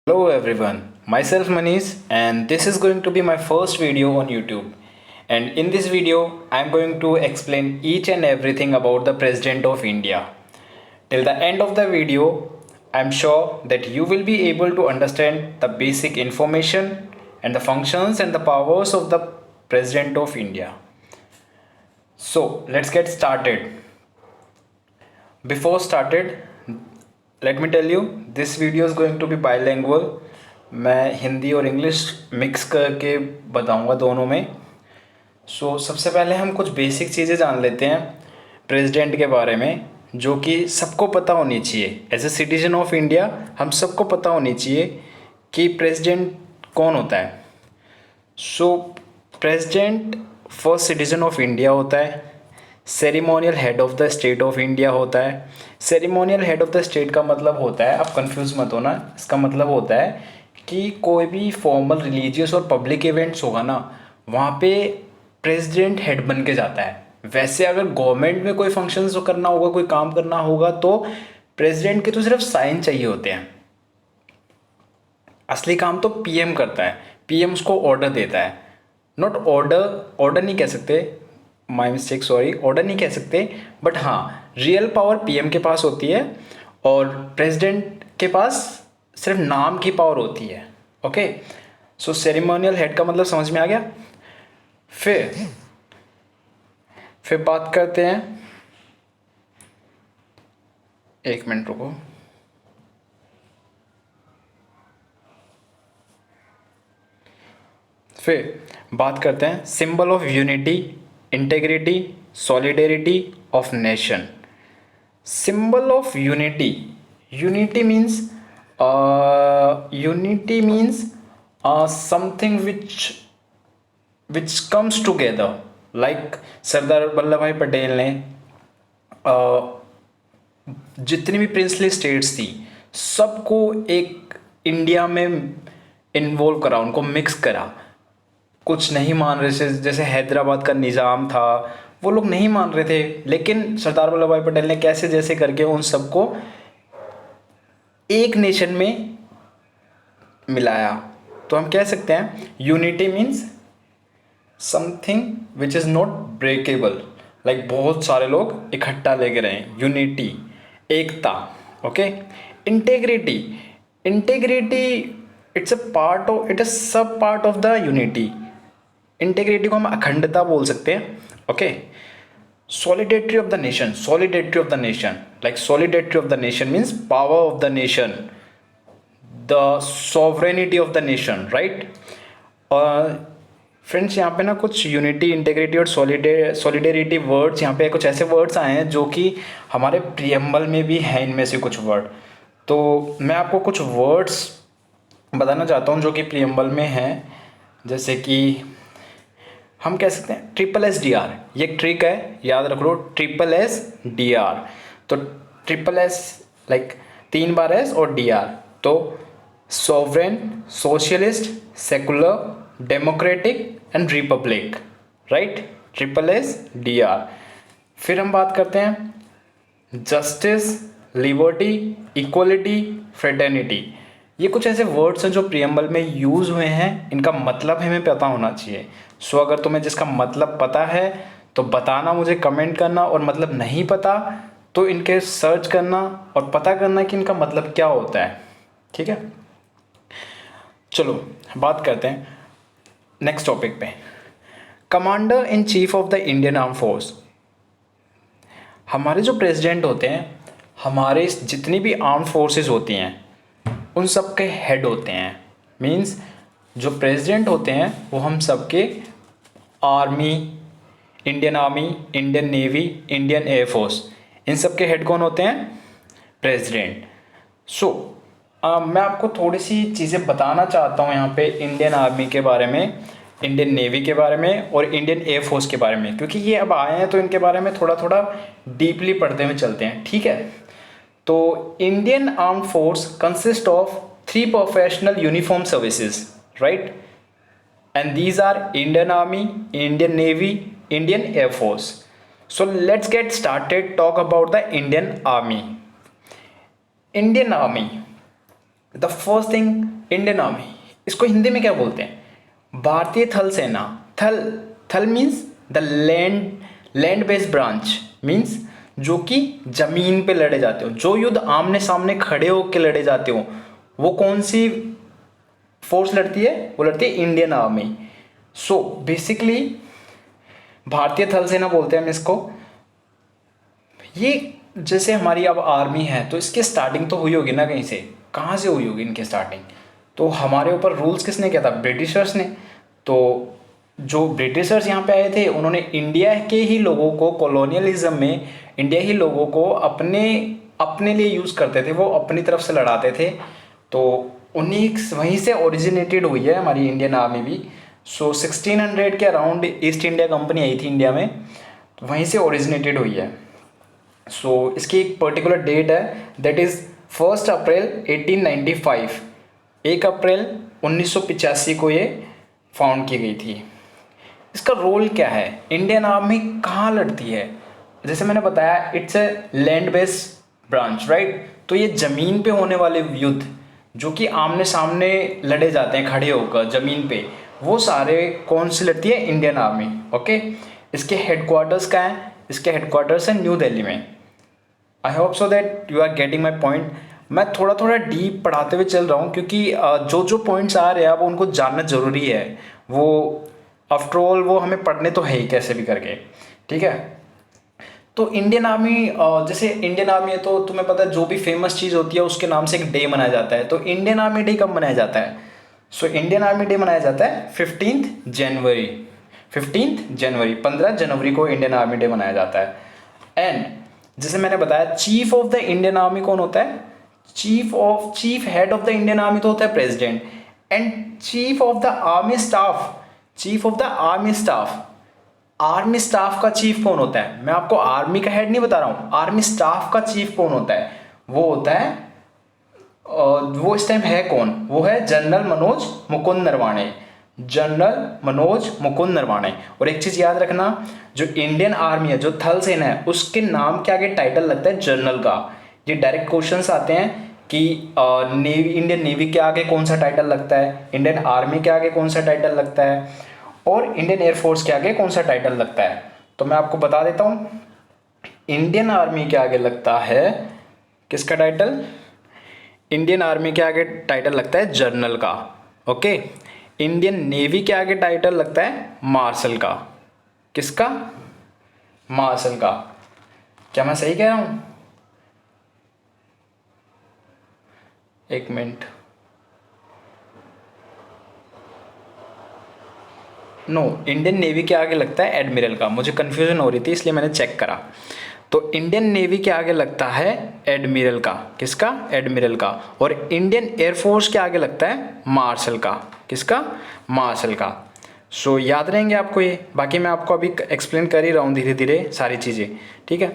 Hello everyone, myself Manish and this is going to be my first video on YouTube. And in this video, I am going to explain each and everything about the President of India. Till the end of the video, I am sure that you will be able to understand the basic information and the functions and the powers of the President of India. So let's get started. Before started, let me tell you this video is going to be bilingual. मैं हिंदी और English mix करके बताऊंगा दोनों में. सबसे पहले हम कुछ बेसिक चीज़ें जान लेते हैं प्रेसिडेंट के बारे में, जो कि सबको पता होनी चाहिए. As a citizen of India हम सबको पता होनी चाहिए कि प्रेसिडेंट कौन होता है. President first citizen of India होता है. Ceremonial head of the state of India होता है. Ceremonial head of the state का मतलब होता है, आप कंफ्यूज मत होना, इसका मतलब होता है कि कोई भी फॉर्मल रिलीजियस और पब्लिक इवेंट्स होगा ना, वहाँ पे प्रेसिडेंट हेड बन के जाता है. वैसे अगर गवर्नमेंट में कोई फंक्शंस करना होगा, कोई काम करना होगा, तो प्रेसिडेंट के तो सिर्फ साइन चाहिए होते हैं. असली काम तो पीएम करता है. पीएम उसको ऑर्डर देता है. नॉट ऑर्डर नहीं कह सकते, माई मिस्टेक, सॉरी, ऑर्डर नहीं कह सकते, बट हाँ, रियल पावर पीएम के पास होती है और प्रेसिडेंट के पास सिर्फ नाम की पावर होती है. ओके, सेरेमोनियल हेड का मतलब समझ में आ गया. फिर बात करते हैं, एक मिनट रुको. फिर बात करते हैं symbol of unity, integrity, solidarity of nation. Symbol of unity. Unity means something which comes together. Like Sardar Vallabh Bhai Patel ने जितनी भी प्रिंसली स्टेट्स थी सबको एक इंडिया में इन्वॉल्व करा, उनको मिक्स करा. कुछ नहीं मान रहे थे, जैसे हैदराबाद का निज़ाम था, वो लोग नहीं मान रहे थे, लेकिन सरदार वल्लभ भाई पटेल ने कैसे जैसे करके उन सबको एक नेशन में मिलाया. तो हम कह सकते हैं unity means something which is not breakable. Like बहुत सारे लोग इकट्ठा लेके रहे. यूनिटी, एकता. Okay. Integrity. It's a sub part of the unity. Integrity को हम अखंडता बोल सकते हैं. Okay. Solidarity of the nation. Like solidarity of the nation means power of the nation, the sovereignty of the nation, right. Friends, यहाँ पे ना कुछ यूनिटी, इंटेग्रिटी और सॉलिडेरिटी वर्ड्स, यहाँ पे कुछ ऐसे वर्ड्स आए हैं जो कि हमारे प्रियम्बल में भी हैं. इनमें से कुछ वर्ड, तो मैं आपको कुछ वर्ड्स बताना चाहता हूँ जो कि प्रियम्बल में हैं. जैसे कि हम कह सकते हैं SSDR. ये एक ट्रिक है, याद रख लो, SSDR. तो SSS लाइक 3 बार S और DR. तो sovereign, socialist, secular, democratic and Republic, right. SSDR. फिर हम बात करते हैं जस्टिस, लिबर्टी, इक्वलिटी, फ्रेटर्निटी. ये कुछ ऐसे वर्ड्स हैं जो प्रियम्बल में यूज़ हुए हैं. इनका मतलब हमें पता होना चाहिए. अगर तुम्हें जिसका मतलब पता है तो बताना, मुझे कमेंट करना, और मतलब नहीं पता तो इनके सर्च करना और पता करना कि इनका मतलब क्या होता है. ठीक है, चलो बात करते हैं नेक्स्ट टॉपिक पे. Commander in chief of the Indian arm force. हमारे जो प्रेसिडेंट होते हैं, हमारे जितनी भी आर्म फोर्सेस होती हैं उन सब के हेड होते हैं. मीन्स जो प्रेसिडेंट होते हैं वो हम सब के army, Indian army, Indian navy, Indian air force, इन सब के हेड कौन होते हैं? प्रेसिडेंट. मैं आपको थोड़ी सी चीज़ें बताना चाहता हूँ यहाँ पे इंडियन आर्मी के बारे में, इंडियन नेवी के बारे में और इंडियन एयरफोर्स के बारे में, क्योंकि ये अब आए हैं तो इनके बारे में थोड़ा थोड़ा डीपली पढ़ते हुए चलते हैं. ठीक है. तो Indian arm force consist of 3 professional uniform services, right. And these are Indian army, Indian navy, Indian air force. So let's get started, talk about the Indian Army. Indian Army. The first thing, Indian army, इसको हिंदी में क्या बोलते हैं? भारतीय थल सेना। थल, थल means the land based branch, means जो कि जमीन पे लड़े जाते हो, जो युद्ध आमने सामने खड़े होकर लड़े जाते हो, वो कौन सी फोर्स लड़ती है? वो लड़ती है इंडियन आर्मी। सो बेसिकली भारतीय थल सेना बोलते हैं हम इसको। ये जैसे हमारी अब आर्मी है, तो इसकी स्टार्टिंग तो हुई होगी ना कहीं से, कहाँ से हुई होगी इनकी स्टार्टिंग? तो हमारे ऊपर रूल्स किसने किया था? ब्रिटिशर्स ने। तो जो ब्रिटिशर्स यहाँ पे आए थे, उन्होंने इंडिया के ही लोगों को, कॉलोनियलिज्म में इंडिया ही लोगों को अपने अपने लिए यूज़ करते थे, वो अपनी तरफ से लड़ाते थे। तो उन्हीं वहीं से ओरिजिनेटेड हुई है हमारी इंडियन आर्मी भी। सो 1600 के अराउंड ईस्ट इंडिया कंपनी आई थी इंडिया में, तो वहीं से ओरिजिनेटेड हुई है। सो इसकी एक पर्टिकुलर डेट है, दैट इज़ 1 अप्रैल 1895। 1 अप्रैल 1985 को ये फाउंड की गई थी। इसका रोल क्या है? इंडियन आर्मी कहाँ लड़ती है? जैसे मैंने बताया, it's a land based branch, right? तो ये ज़मीन पे होने वाले युद्ध, जो कि आमने सामने लड़े जाते हैं खड़े होकर ज़मीन पे, वो सारे कौन सी लड़ती है? Indian army. ओके, इसके हेडक्वार्टर्स कहाँ हैं? इसके हेडक्वार्टर्स हैं न्यू दिल्ली में। I hope so that you are getting my point. मैं थोड़ा थोड़ा डीप पढ़ाते हुए चल रहा हूँ, क्योंकि जो जो पॉइंट्स आ रहे हैं वो उनको जानना ज़रूरी है। वो आफ्टर ऑल वो हमें पढ़ने तो है ही कैसे भी करके, ठीक है? तो इंडियन आर्मी, जैसे इंडियन आर्मी है तो तुम्हें पता है जो भी फेमस चीज़ होती है उसके नाम से एक डे मनाया जाता है। तो इंडियन आर्मी डे कब मनाया जाता है? सो इंडियन आर्मी डे मनाया जाता है 15 जनवरी। 15 जनवरी, 15 जनवरी को इंडियन आर्मी डे मनाया जाता है। एंड जैसे मैंने बताया, chief of the Indian army कौन होता है? Chief head of the Indian army तो होता है president. And chief of the army staff, chief of the army staff, army staff का चीफ कौन होता है? मैं आपको आर्मी का हेड नहीं बता रहा हूं, आर्मी स्टाफ का चीफ कौन होता है? वो होता है, वो इस टाइम है कौन? वो है जनरल मनोज मुकुंद नरवाणे। जनरल मनोज मुकुंद नरवाणे। और एक चीज याद रखना, जो इंडियन आर्मी है, जो थल सेना है, उसके नाम के आगे टाइटल लगता है जनरल का। ये डायरेक्ट क्वेश्चंस आते हैं कि नेवी, इंडियन नेवी के आगे कौन सा टाइटल लगता है, इंडियन आर्मी के आगे कौन सा टाइटल लगता है, और इंडियन एयरफोर्स के आगे कौन सा टाइटल लगता है। तो मैं आपको बता देता हूँ, इंडियन आर्मी के आगे लगता है किसका टाइटल? इंडियन आर्मी के आगे टाइटल लगता है जनरल का। ओके, इंडियन नेवी के आगे टाइटल लगता है मार्शल का। किसका? मार्शल का। क्या मैं सही कह रहा हूं? एक मिनट, नो, इंडियन नेवी के आगे लगता है एडमिरल का। मुझे कंफ्यूजन हो रही थी इसलिए मैंने चेक करा। तो इंडियन नेवी के आगे लगता है एडमिरल का। किसका? एडमिरल का। और इंडियन एयरफोर्स के आगे लगता है मार्शल का। किसका? मार्शल का। सो याद रहेंगे आपको ये। बाकी मैं आपको अभी एक्सप्लेन कर ही रहा हूँ धीरे धीरे सारी चीज़ें, ठीक है?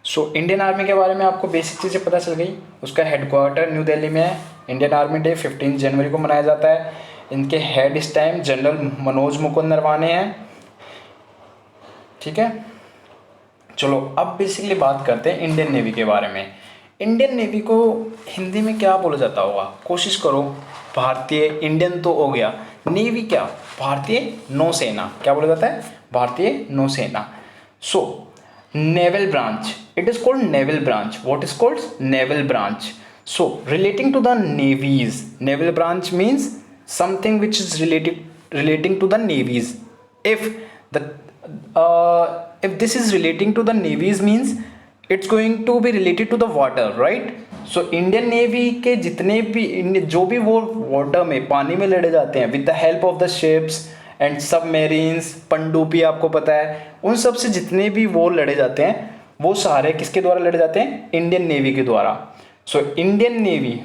सो इंडियन आर्मी के बारे में आपको बेसिक चीज़ें पता चल गई। उसका हेडक्वार्टर न्यू दिल्ली में है। इंडियन आर्मी डे 15 जनवरी को मनाया जाता है। इनके हेड इस टाइम जनरल मनोज मुकुंद नरवाणे हैं, ठीक है? चलो अब बेसिकली बात करते हैं इंडियन नेवी के बारे में। इंडियन नेवी को हिंदी में क्या बोला जाता होगा? कोशिश करो। भारतीय, इंडियन तो हो गया, नेवी क्या? भारतीय नौसेना। क्या बोला जाता है? भारतीय नौसेना। So naval branch, it is called naval branch. What is called? Naval branch. So relating to the navies, naval branch means something which is relating to the navies. If this is relating to the navies means it's going to be related to the water, right? So Indian Navy के जितने भी जो भी वो water में, पानी में लड़े जाते हैं with the help of the ships and submarines, पनडुब्बी आपको पता है, उन सब से जितने भी वो लड़े जाते हैं, वो सारे किसके द्वारा लड़े जाते हैं? इंडियन नेवी के द्वारा। So Indian navy,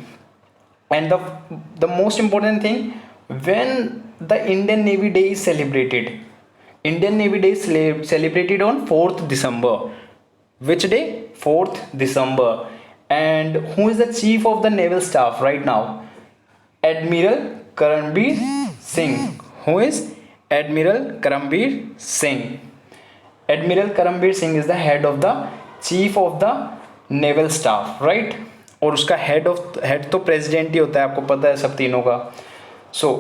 and the most important thing, when the Indian Navy Day is celebrated, Indian Navy Day is celebrated on 4th December. Which day? 4th December. And who is the chief of the naval staff right now? Admiral Karambir Singh. Who is? Admiral Karambir Singh. Admiral Karambir Singh is the head of the chief of the naval staff, right? और उसका head तो president ही होता है, आपको पता है सब तीनों का। So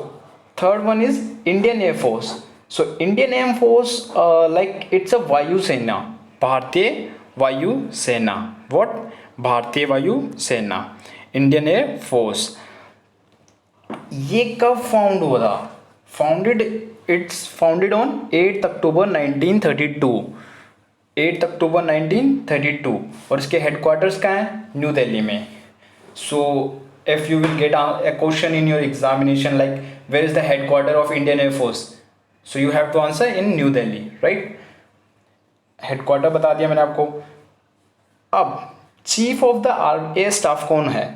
third one is Indian air force. So Indian air force like it's a वायुसेना, भारतीय वायुसेना। व्हाट? भारतीय वायुसेना, इंडियन एयरफोर्स। ये कब फाउंड हुआ था? इट्स फाउंडेड ऑन 8 अक्टूबर 1932, 8 अक्टूबर 1932। और इसके हेडक्वार्टर्स कहाँ हैं? न्यू दिल्ली में। So if you will get a question in your examination like where is the headquarter of Indian Air Force, so you have to answer in New Delhi, right? Headquarter बता दिया मैंने आपको। अब chief of the air staff कौन है?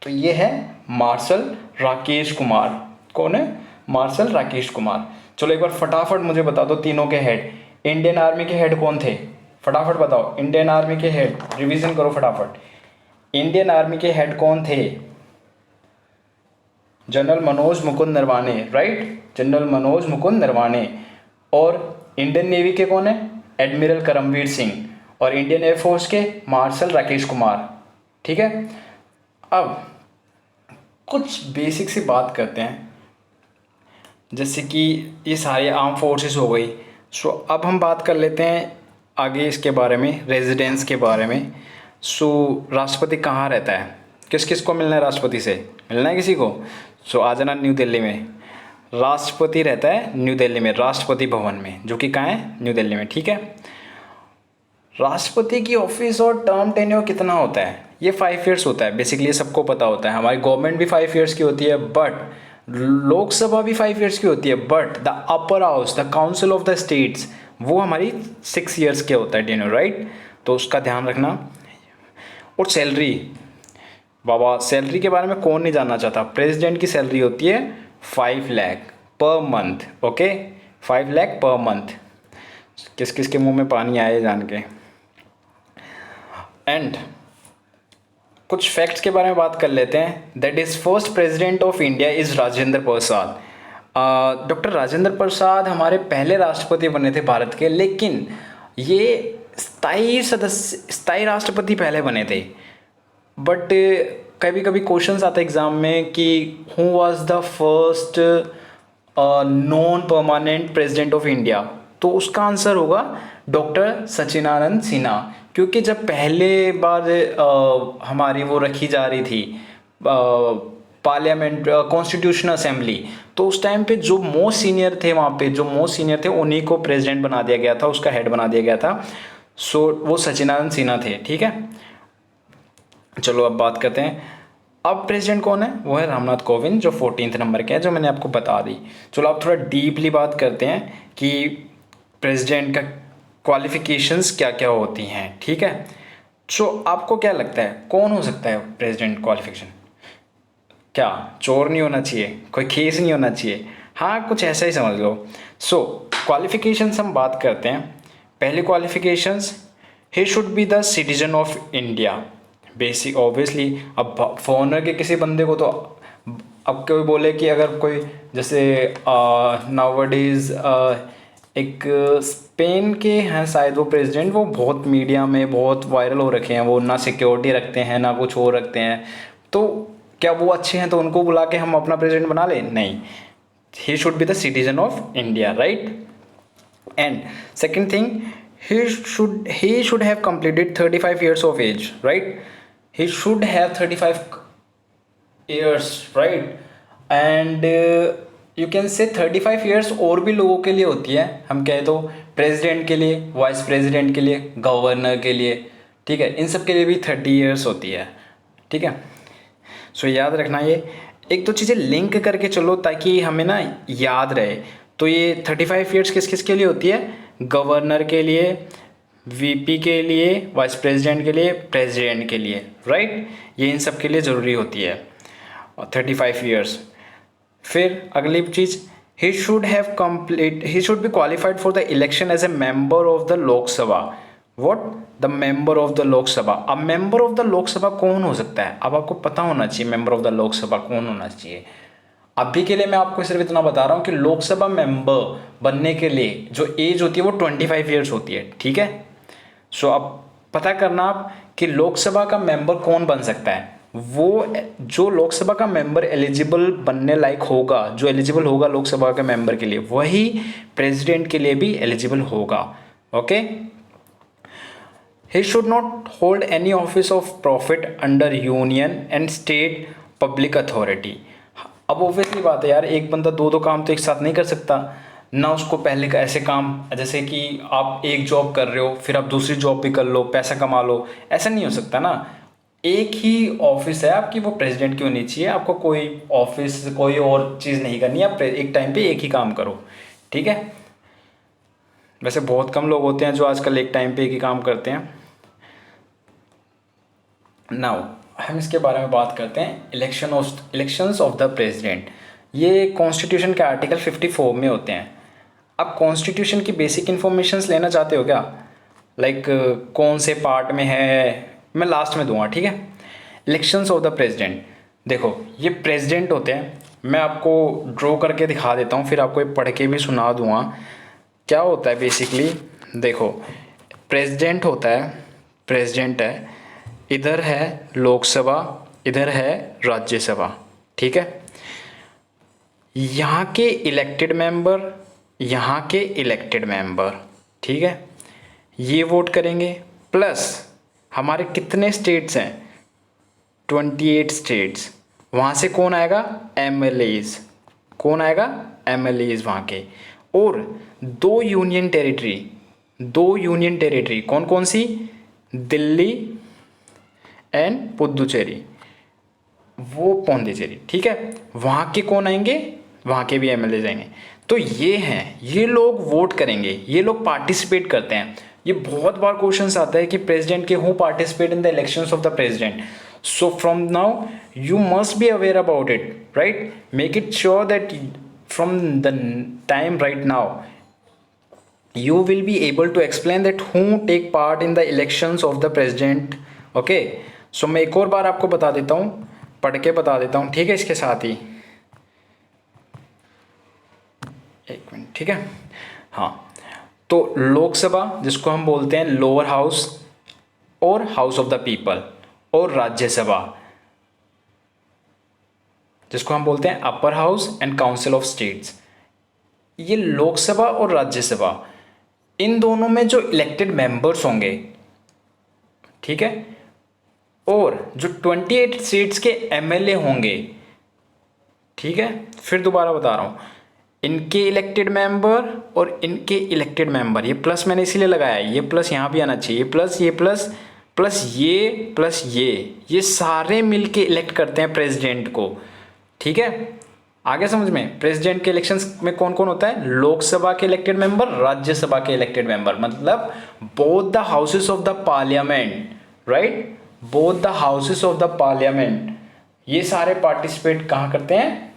तो ये है मार्शल राकेश कुमार। कौन है? मार्शल राकेश कुमार। चलो एक बार फटाफट मुझे बता दो तीनों के हेड। इंडियन आर्मी के हेड कौन थे? फटाफट बताओ। इंडियन आर्मी के हेड, रिवीजन करो फटाफट। इंडियन आर्मी के हेड कौन थे? General Manoj Mukund Naravane, right? General Manoj Mukund Naravane. और इंडियन नेवी के कौन है? एडमिरल करमवीर सिंह। और इंडियन एयरफोर्स के मार्शल राकेश कुमार। ठीक है, अब कुछ बेसिक सी बात करते हैं, जैसे कि ये सारी आर्म फोर्सेस हो गई। सो अब हम बात कर लेते हैं आगे इसके बारे में, रेजिडेंस के बारे में। सो राष्ट्रपति कहाँ रहता है? किस किस को मिलना है राष्ट्रपति से? मिलना है किसी को? सो आ जाना न्यू दिल्ली में। राष्ट्रपति रहता है न्यू दिल्ली में, राष्ट्रपति भवन में, जो कि कहाँ है? न्यू दिल्ली में। ठीक है, राष्ट्रपति की ऑफिस और टर्म टेन्योर कितना होता है? ये 5 ईयर्स होता है। बेसिकली सबको पता होता है, हमारी गवर्नमेंट भी 5 ईयर्स की होती है, बट लोकसभा भी 5 ईयर्स की होती है, but the upper house, the council of the states, वो हमारी 6 ईयर्स के होता है टेन्योर, राइट? तो उसका ध्यान रखना। और सैलरी, बाबा सैलरी के बारे में कौन नहीं जानना चाहता? प्रेसिडेंट की सैलरी होती है 5 lakh per month. Okay, 5 lakh per month. किस किस के मुंह में पानी आए जान के। एंड कुछ फैक्ट्स के बारे में बात कर लेते हैं। That is first president of India is Rajendra Prasad. Doctor Rajendra Prasad हमारे पहले राष्ट्रपति बने थे भारत के, लेकिन ये स्थायी राष्ट्रपति पहले बने थे। बट कभी कभी क्वेश्चंस आता है एग्ज़ाम में कि who was the first non permanent president of India, तो उसका आंसर होगा डॉक्टर सचिदानंद सिन्हा। क्योंकि जब पहले बार हमारी वो रखी जा रही थी पार्लियामेंट, कॉन्स्टिट्यूशनल असेंबली, तो उस टाइम पे जो मोस्ट सीनियर थे वहाँ पे, जो मोस्ट सीनियर थे उन्हीं को प्रेसिडेंट बना दिया गया था, उसका हेड बना दिया गया था। सो वो सचिदानंद सिन्हा थे। ठीक है, चलो अब बात करते हैं। अब प्रेसिडेंट कौन है? वो है रामनाथ कोविंद, जो 14th नंबर के हैं, जो मैंने आपको बता दी। चलो अब थोड़ा डीपली बात करते हैं कि प्रेसिडेंट का क्वालिफिकेशंस क्या क्या होती हैं। ठीक है, सो आपको क्या लगता है कौन हो सकता है प्रेसिडेंट? क्वालिफिकेशन क्या? चोर नहीं होना चाहिए, कोई खेस नहीं होना चाहिए, हाँ कुछ ऐसा ही समझ लो। सो क्वालिफिकेशंस हम बात करते हैं। पहले qualifications, he should be the citizen of India. Basic obviously, अब फॉरेनर के किसी बंदे को तो, अब कोई बोले कि अगर कोई जैसे नाउअडेज एक स्पेन के हैं शायद वो प्रेसिडेंट, वो बहुत मीडिया में बहुत वायरल हो रखे हैं, वो ना सिक्योरिटी रखते हैं ना कुछ और रखते हैं, तो क्या वो अच्छे हैं तो उनको बुला के हम अपना प्रेसिडेंट बना लें? नहीं, ही should be the citizen of India, right? And second thing, he should have completed 35 years of age, right? He should have 35 years, right? And you can say 35 years और भी लोगों के लिए होती है। हम कहें तो प्रेसिडेंट के लिए, वाइस प्रेसिडेंट के लिए, गवर्नर के लिए, ठीक है, इन सब के लिए भी 30 years होती है। ठीक है, सो याद रखना ये एक दो चीज़ें लिंक करके चलो ताकि हमें ना याद रहे। तो ये 35 years किस किस के लिए होती है? गवर्नर के लिए, वीपी के लिए, वाइस प्रेसिडेंट के लिए, प्रेसिडेंट के लिए, राइट? ये इन सब के लिए ज़रूरी होती है 35 years। फिर अगली चीज़, he should be qualified for the election as a member of the Lok Sabha. What? The member of the Lok Sabha. अब मेंबर ऑफ द लोकसभा कौन हो सकता है? अब आपको पता होना चाहिए मेंबर ऑफ द लोकसभा कौन होना चाहिए। अभी के लिए मैं आपको सिर्फ इतना बता रहा हूँ कि लोकसभा मेंबर बनने के लिए जो एज होती है वो 25 years होती है। ठीक है, सो अब पता करना आप कि लोकसभा का मेंबर कौन बन सकता है, वो जो लोकसभा का मेंबर एलिजिबल बनने लायक होगा, जो एलिजिबल होगा लोकसभा के मेंबर के लिए, वही प्रेसिडेंट के लिए भी एलिजिबल होगा। Okay, he should not hold any office of profit under union and state public authority. अब ऑब्वियसली बात है यार, एक बंदा दो दो काम तो एक साथ नहीं कर सकता ना। उसको पहले का ऐसे काम, जैसे कि आप एक जॉब कर रहे हो फिर आप दूसरी जॉब भी कर लो, पैसा कमा लो, ऐसा नहीं हो सकता ना। एक ही ऑफिस है आपकी, वो प्रेसिडेंट की होनी चाहिए। आपको कोई ऑफिस कोई और चीज़ नहीं करनी, आप एक टाइम पे एक ही काम करो, ठीक है। वैसे बहुत कम लोग होते हैं जो आजकल एक टाइम पे एक ही काम करते हैं। नाउ हम इसके बारे में बात करते हैं, इलेक्शंस ऑफ द प्रेसिडेंट। ये कॉन्स्टिट्यूशन के आर्टिकल 54 में होते हैं। आप कॉन्स्टिट्यूशन की बेसिक इन्फॉर्मेशंस लेना चाहते हो क्या, लाइक कौन से पार्ट में है, मैं लास्ट में दूंगा, ठीक है। इलेक्शंस ऑफ द प्रेसिडेंट, देखो ये प्रेसिडेंट होते हैं, मैं आपको ड्रॉ करके दिखा देता हूँ, फिर आपको ये पढ़ के भी सुना दूंगा क्या होता है बेसिकली। देखो प्रेसिडेंट होता है, प्रेसिडेंट है, इधर है लोकसभा, इधर है राज्यसभा, ठीक है। यहाँ के इलेक्टेड मेंबर, यहाँ के इलेक्टेड मेंबर, ठीक है, ये वोट करेंगे। प्लस हमारे कितने स्टेट्स हैं, 28 स्टेट्स, वहाँ से कौन आएगा, एमएलएज, कौन आएगा, एमएलएज वहाँ के। और दो यूनियन टेरिटरी कौन कौन सी, दिल्ली एंड पुदुचेरी, वो पौंडीचेरी, ठीक है। वहाँ के कौन आएंगे, वहाँ के भी एमएलए जाएंगे। तो ये हैं, ये लोग वोट करेंगे, ये लोग पार्टिसिपेट करते हैं। ये बहुत बार क्वेश्चन आता है कि प्रेसिडेंट के who participate in the elections of the president. So from now you must be aware about it, right. Make it sure that from the time right now you will be able to explain that who take part in the elections of the president. okay, so मैं एक और बार आपको बता देता हूँ, पढ़ के बता देता हूँ, ठीक है। इसके साथ ही एक मिनट, ठीक है। हाँ, तो लोकसभा जिसको हम बोलते हैं लोअर हाउस और हाउस ऑफ द पीपल, और राज्यसभा जिसको हम बोलते हैं upper house and council of states. ये लोकसभा और राज्यसभा, इन दोनों में जो इलेक्टेड मेंबर्स होंगे, ठीक है, और जो 28 सीट्स के एमएलए होंगे, ठीक है। फिर दोबारा बता रहा हूँ, इनके इलेक्टेड मेंबर और इनके इलेक्टेड मेंबर, ये प्लस मैंने इसीलिए लगाया है, ये प्लस यहाँ भी आना चाहिए, प्लस ये प्लस प्लस ये प्लस ये सारे मिलके इलेक्ट करते हैं प्रेसिडेंट को, ठीक है। आगे समझ में, प्रेसिडेंट के इलेक्शंस में कौन कौन होता है, लोकसभा के इलेक्टेड मेंबर, राज्यसभा के इलेक्टेड मेंबर, मतलब both the houses of the parliament, right, both the houses of the parliament, ये सारे पार्टिसिपेट कहाँ करते हैं,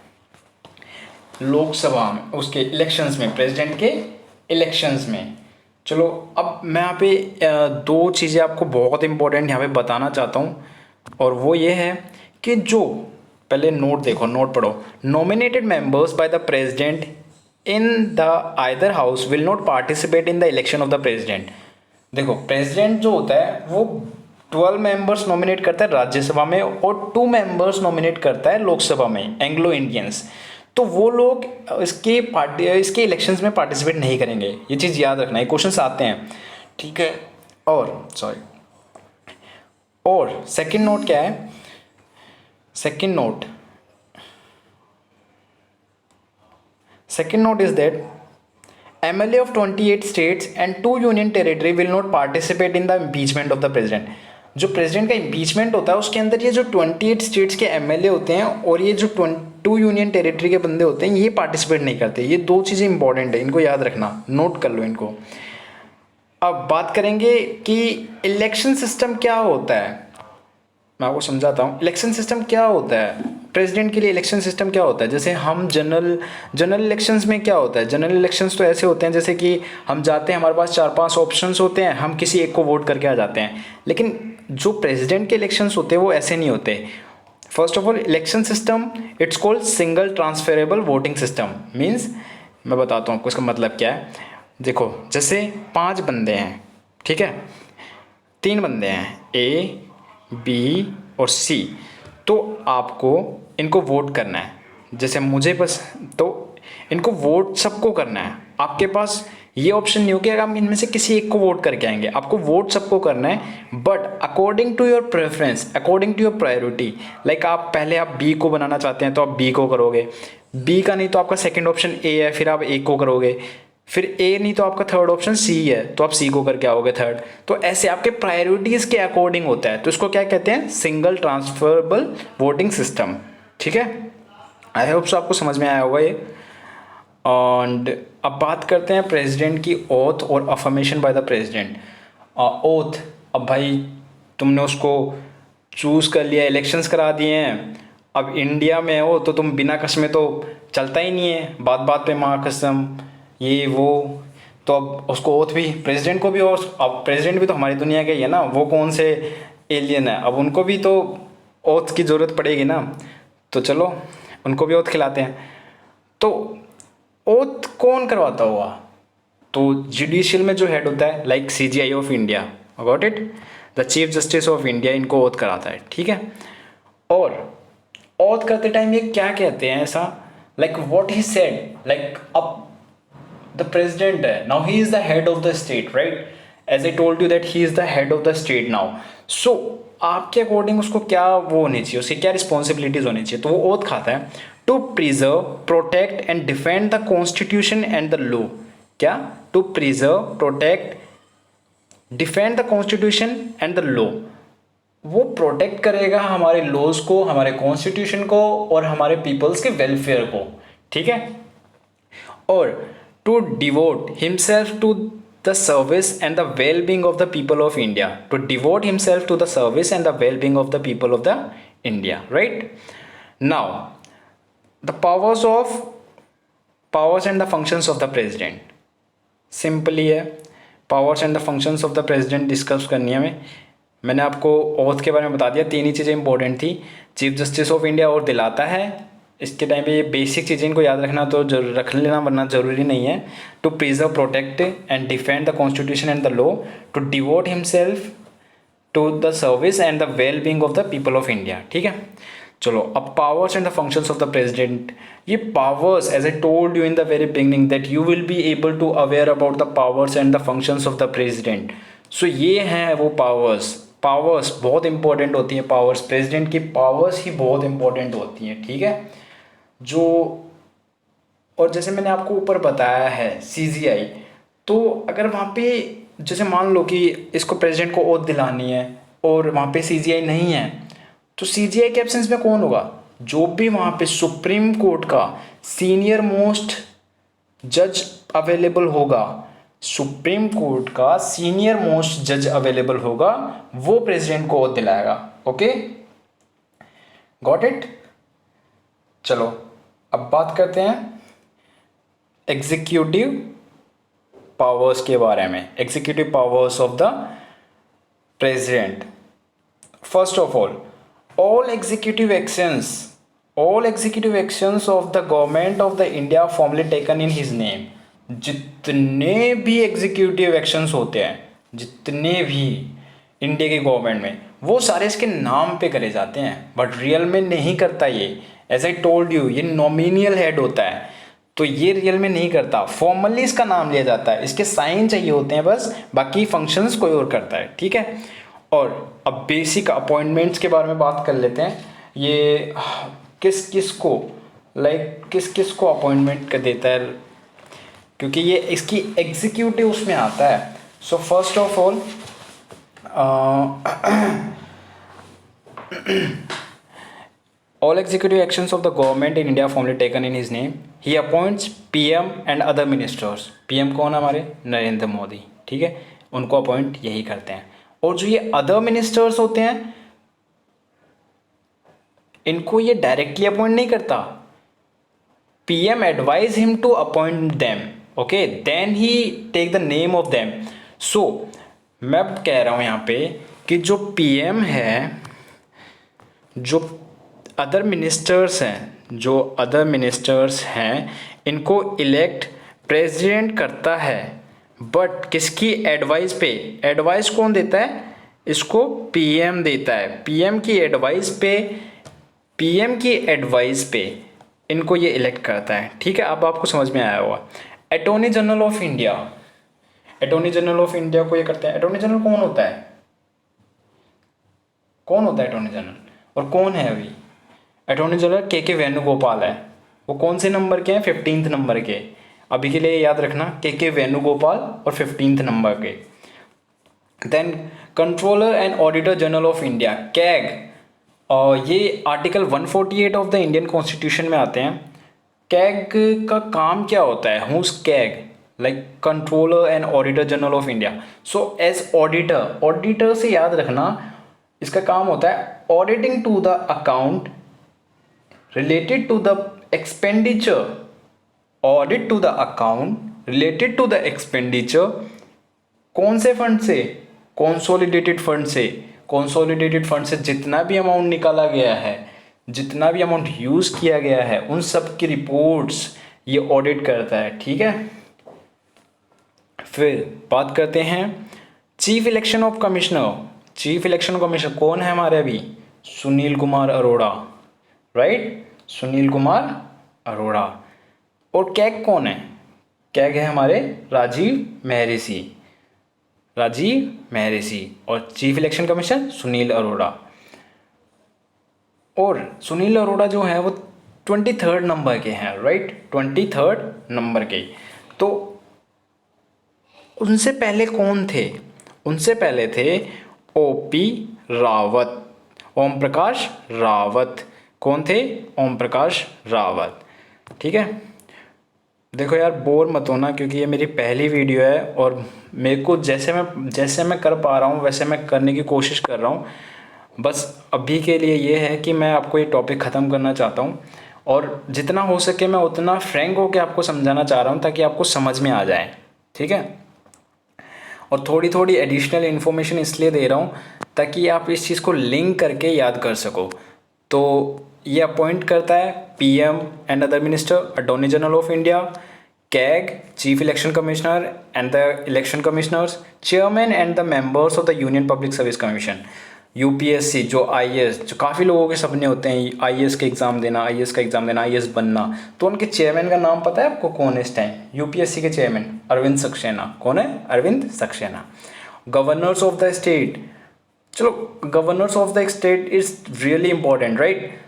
लोकसभा में, उसके इलेक्शंस में, प्रेसिडेंट के इलेक्शंस में। चलो अब मैं यहाँ पे दो चीज़ें आपको बहुत इंपॉर्टेंट यहाँ पे बताना चाहता हूँ, और वो ये है कि जो पहले नोट देखो, नोट पढ़ो। Nominated members bye the president in the either house will not participate in the election of the president. देखो प्रेसिडेंट जो होता है वो 12 मेंबर्स नॉमिनेट करता है राज्यसभा में, और 2 मेंबर्स नॉमिनेट करता है लोकसभा में, एंग्लो इंडियंस। तो वो लोग इसके इलेक्शंस में पार्टिसिपेट नहीं करेंगे, ये चीज़ याद रखना, ये क्वेश्चन आते हैं, ठीक है। और सेकंड नोट क्या है, second note is that MLA of 28 states and 2 union territory will not participate in the impeachment of the president। जो प्रेसिडेंट का इम्पीचमेंट होता है उसके अंदर ये जो 28 स्टेट्स के एमएलए होते हैं और ये जो 2 यूनियन टेरिटरी के बंदे होते हैं, ये पार्टिसिपेट नहीं करते। ये दो चीज़ें इंपॉर्टेंट है, इनको याद रखना, नोट कर लो इनको। अब बात करेंगे कि इलेक्शन सिस्टम क्या होता है, मैं आपको समझाता हूँ। इलेक्शन सिस्टम क्या होता है, प्रेसिडेंट के लिए इलेक्शन सिस्टम क्या होता है। जैसे हम जनरल इलेक्शंस में क्या होता है, जनरल इलेक्शंस तो ऐसे होते हैं जैसे कि हम जाते हैं, हमारे पास 4-5 ऑप्शंस होते हैं, हम किसी एक को वोट करके आ जाते हैं। लेकिन जो प्रेसिडेंट के इलेक्शंस होते हैं वो ऐसे नहीं होते। First of all election system it's called single transferable voting system. Means मैं बताता हूँ आपको इसका मतलब क्या है। देखो जैसे 5 बंदे हैं, ठीक है, 3 बंदे हैं, ए, बी और सी, तो आपको इनको वोट करना है। जैसे मुझे बस, तो इनको वोट सबको करना है। आपके पास ये ऑप्शन नहीं हो कि अगर आप इनमें से किसी एक को वोट करके आएंगे, आपको वोट सबको करना है, but according to your preference, according to your priority. Like आप पहले आप बी को बनाना चाहते हैं तो आप बी को करोगे, बी का नहीं तो आपका सेकंड ऑप्शन ए है, फिर आप ए को करोगे, फिर ए नहीं तो आपका थर्ड ऑप्शन सी है तो आप सी को करके आओगे थर्ड। तो ऐसे आपके प्रायोरिटीज़ के अकॉर्डिंग होता है, तो इसको क्या कहते हैं, सिंगल ट्रांसफरेबल वोटिंग सिस्टम। ठीक है, आई होप सो आपको समझ में आया होगा ये। एंड अब बात करते हैं प्रेसिडेंट की ओथ और affirmation by the president. Oath, अब भाई तुमने उसको चूज़ कर लिया, इलेक्शंस करा दिए हैं, अब इंडिया में हो तो तुम बिना कसमे तो चलता ही नहीं है, बात बात पे माँ कसम ये वो। तो अब उसको ओथ भी, प्रेसिडेंट को भी, और अब प्रेसिडेंट भी तो हमारी दुनिया के ही है ना, वो कौन से एलियन है, अब उनको भी तो ओथ की ज़रूरत पड़ेगी ना। तो चलो उनको भी ओथ खिलाते हैं। तो ओथ कौन करवाता हुआ, तो जुडिशियल में जो हेड होता है, like CJI of India, got it, the chief justice of India, इनको ओथ कराता है। ठीक है, और ओथ करते टाइम ये क्या कहते हैं ऐसा, like what he said, like अब द प्रेसिडेंट है, now he is the head of the state, right, as I told you that he is the head of the state now. So आपके according उसको क्या वो होनी चाहिए, उसकी क्या रिस्पॉन्सिबिलिटीज होनी चाहिए, तो वो ओथ खाता है to preserve, protect and defend the constitution and the law. क्या, to preserve, protect, defend the constitution and the law, वो प्रोटेक्ट करेगा हमारे लॉज को, हमारे कॉन्स्टिट्यूशन को और हमारे पीपल्स के वेलफेयर को। ठीक है, और to devote himself to the service and the well being of the people of India, to devote himself to the service and the well being of the people of the India, right. Now the powers and the functions of the president, simply है, powers and the functions of the president discuss करनी है हमें। मैंने आपको oath के बारे में बता दिया, तीन ही चीज़ें इंपॉर्टेंट थी, चीफ जस्टिस ऑफ इंडिया और दिलाता है। इसके टाइम पे ये बेसिक चीज़ें इनको याद रखना तो रख लेना, वरना ज़रूरी नहीं है। To preserve, protect and defend the constitution and the law, to devote himself to the service and the well being of the people of India. ठीक है, चलो अब powers and the functions of the president. ये powers, as I told you in the very beginning that you will be able to aware about the powers and the functions of the president. So ये हैं वो powers. Powers बहुत important होती है, powers, president की powers ही बहुत important होती हैं। ठीक है, जो, और जैसे मैंने आपको ऊपर बताया है CGI, तो अगर वहाँ पे जैसे मान लो कि इसको प्रेसिडेंट को ओथ दिलानी है और वहाँ पे CGI नहीं है, तो CGI के एब्सेंस में कौन होगा, जो भी वहाँ पे सुप्रीम कोर्ट का सीनियर मोस्ट जज अवेलेबल होगा, सुप्रीम कोर्ट का सीनियर मोस्ट जज अवेलेबल होगा, वो प्रेसिडेंट को ओथ दिलाएगा। Okay, got it. चलो अब बात करते हैं एग्जीक्यूटिव पावर्स के बारे में, executive powers of the president. First of all executive actions of the government of the India formally taken in his name। जितने भी एग्जीक्यूटिव एक्शंस होते हैं, जितने भी इंडिया की गवर्नमेंट में, वो सारे इसके नाम पे करे जाते हैं, बट रियल में नहीं करता ये। एज आई टोल्ड यू, ये नॉमिनियल हेड होता है, तो ये रियल में नहीं करता, फॉर्मली इसका नाम लिया जाता है, इसके साइन चाहिए होते हैं बस, बाकी फंक्शंस कोई और करता है। ठीक है, और अब बेसिक अपॉइंटमेंट्स के बारे में बात कर लेते हैं। ये किस किस को, लाइक किस किस को अपॉइंटमेंट कर देता है, क्योंकि ये इसकी एग्जीक्यूटिव उसमें आता है। So first of all all executive actions of the government in India formally taken in his name, he appoints PM and other ministers। PM कौन है, हमारे नरेंद्र मोदी। ठीक है, उनको अपॉइंट यही करते हैं। और जो ये अदर मिनिस्टर्स होते हैं, इनको ये डायरेक्टली अपॉइंट नहीं करता, PM advise him to appoint them, okay, then he take the name of them. So मैं कह रहा हूँ यहाँ पे कि जो PM है, जो अदर मिनिस्टर्स हैं, इनको इलेक्ट प्रेसिडेंट करता है, बट किसकी एडवाइस पे, एडवाइस कौन देता है, इसको पीएम देता है। पीएम की एडवाइस पे इनको ये इलेक्ट करता है। ठीक है, अब आपको समझ में आया होगा। Attorney general of India, attorney general of India को ये करते हैं। अटॉर्नी जनरल कौन होता है? कौन होता है अटॉर्नी जनरल, और कौन है अभी? अटॉर्नी जनरल के वेणुगोपाल है। वो कौन से नंबर के हैं? 15th नंबर के। अभी के लिए याद रखना, के वेणुगोपाल और 15th नंबर के। Then controller and auditor general of India, CAG, और ये article 148 of the Indian constitution में आते हैं। कैग का काम क्या होता है? Who's CAG? Like controller and auditor general of India. So as auditor, auditor से याद रखना इसका काम होता है auditing to the account related to the expenditure, audit to the account related to the expenditure. कौन से फंड से? कंसोलिडेटेड फंड से। कंसोलिडेटेड फंड से जितना भी अमाउंट निकाला गया है, जितना भी अमाउंट यूज़ किया गया है, उन सब की रिपोर्ट्स ये ऑडिट करता है। ठीक है, फिर बात करते हैं chief election of commissioner. Chief election commissioner कौन है हमारे अभी? सुनील कुमार अरोड़ा, राइट, सुनील कुमार अरोड़ा। और कैग कौन है? कैग है हमारे राजीव मेहरिषि, राजीव मेहरिषि। और chief election commissioner Sunil Arora. और सुनील अरोड़ा जो है वो 23rd नंबर के हैं, राइट, 23rd नंबर के। तो उनसे पहले कौन थे? उनसे पहले थे ओपी रावत, ओम प्रकाश रावत। कौन थे? ओम प्रकाश रावत। ठीक है, देखो यार बोर मत होना, क्योंकि ये मेरी पहली वीडियो है और मेरे को जैसे मैं कर पा रहा हूँ वैसे मैं करने की कोशिश कर रहा हूँ। बस अभी के लिए ये है कि मैं आपको ये टॉपिक ख़त्म करना चाहता हूँ, और जितना हो सके मैं उतना फ्रैंक होकर आपको समझाना चाह रहा हूँ ताकि आपको समझ में आ जाए। ठीक है, और थोड़ी थोड़ी एडिशनल इन्फॉर्मेशन इसलिए दे रहा हूँ ताकि आप इस चीज़ को लिंक करके याद कर सको। तो ये अपॉइंट करता है PM and other minister, attorney general of India, CAG, chief election commissioner and the election commissioners, chairman and the members of the union public service commission, UPSC, जो आईएएस, जो काफ़ी लोगों के सपने होते हैं आईएएस का एग्ज़ाम देना, आईएएस का एग्ज़ाम देना, आईएएस बनना। तो उनके चेयरमैन का नाम पता है आपको कौन है इस टाइम? यूपीएससी के चेयरमैन अरविंद सक्सेना। कौन है? Arvind Saxena. Governors of the state, चलो governors of the state is really important, right.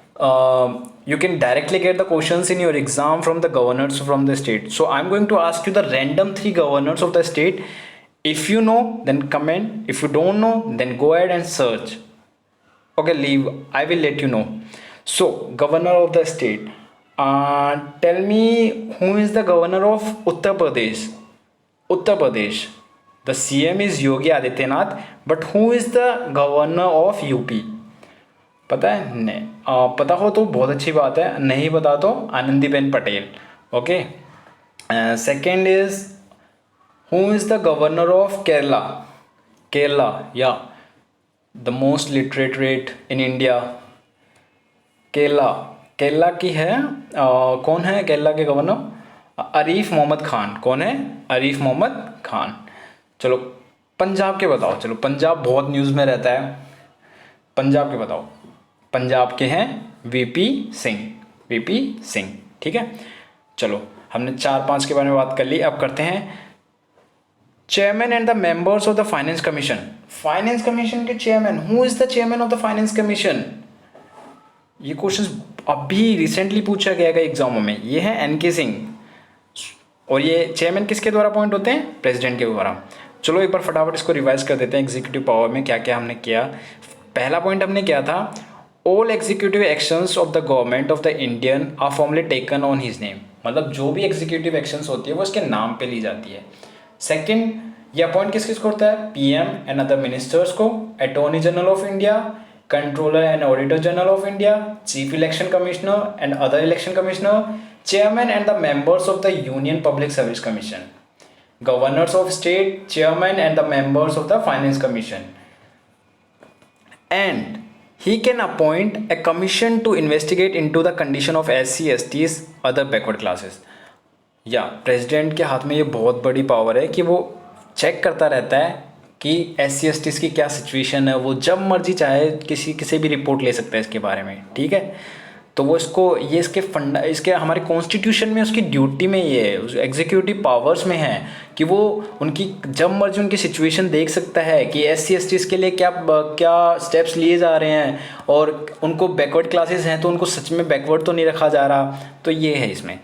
You can directly get the questions in your exam from the governors from the state. So I'm going to ask you the random 3 governors of the state. If you know, then comment. If you don't know, then go ahead and search. Okay, leave. I will let you know. So, governor of the state. Tell me who is the governor of Uttar Pradesh? Uttar Pradesh. The CM is Yogi Adityanath, but who is the governor of UP? पता है? नहीं पता हो तो बहुत अच्छी बात है, नहीं पता तो Anandiben Patel. Okay, second is who is the governor of Kerala? Kerala, या the most literate rate in India. Kerala की है कौन है केरला के गवर्नर? आरिफ मोहम्मद खान। कौन है? आरिफ मोहम्मद खान। चलो पंजाब के बताओ। चलो पंजाब बहुत न्यूज़ में रहता है, पंजाब के बताओ। पंजाब के हैं वीपी सिंह, वीपी सिंह। ठीक है, चलो हमने 4-5 के बारे में बात कर ली। अब करते हैं chairman and the members of the finance commission. Finance commission के chairman, who is the chairman of the finance commission? ये क्वेश्चन अभी रिसेंटली पूछा गया है एग्जामों में। ये है एनके सिंह, और ये चेयरमैन किसके द्वारा अपॉइंट होते हैं? प्रेसिडेंट के द्वारा। चलो एक बार फटाफट इसको रिवाइज कर देते हैं। एग्जीक्यूटिव पावर में क्या क्या हमने किया। पहला पॉइंट हमने क्या था? All executive actions of the government of the Indian are formally taken on his name. मतलब जो भी एग्जीक्यूटिव एक्शंस होती है वो इसके नाम पे ली जाती है। सेकंड, ये अपॉइंट किस किसको होता है? पीएम एंड अदर मिनिस्टर्स को, attorney general of India, controller and auditor general of India, chief election commissioner and other election commissioner, chairman and the members of the union public service commission, governors of state, chairman and the members of the finance commission, and he can appoint a commission to investigate into the condition of SC, STs, other backward classes. या president के हाथ में ये बहुत बड़ी power है कि वो चेक करता रहता है कि SC/STs की क्या सिचुएशन है, वो जब मर्जी चाहे किसी भी रिपोर्ट ले सकता है इसके बारे में, ठीक है। तो वो ये इसके हमारे कॉन्स्टिट्यूशन में उसकी ड्यूटी में ये है, एग्जीक्यूटिव पावर्स में है कि वो उनकी जब मर्जी उनकी सिचुएशन देख सकता है कि SC/STs के लिए क्या क्या स्टेप्स लिए जा रहे हैं, और उनको बैकवर्ड क्लासेस हैं तो उनको सच में बैकवर्ड तो नहीं रखा जा रहा। तो ये है इसमें।